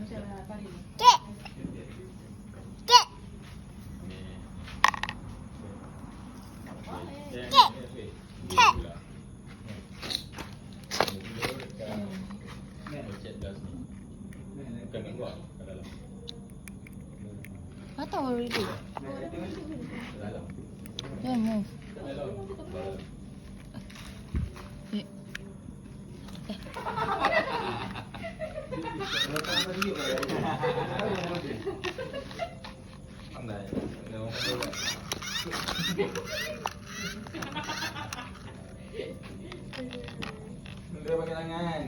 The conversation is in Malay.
Kek. Kek. Kek. Kek. I thought already. Yeah, move. Eh. Dia pakai tangan.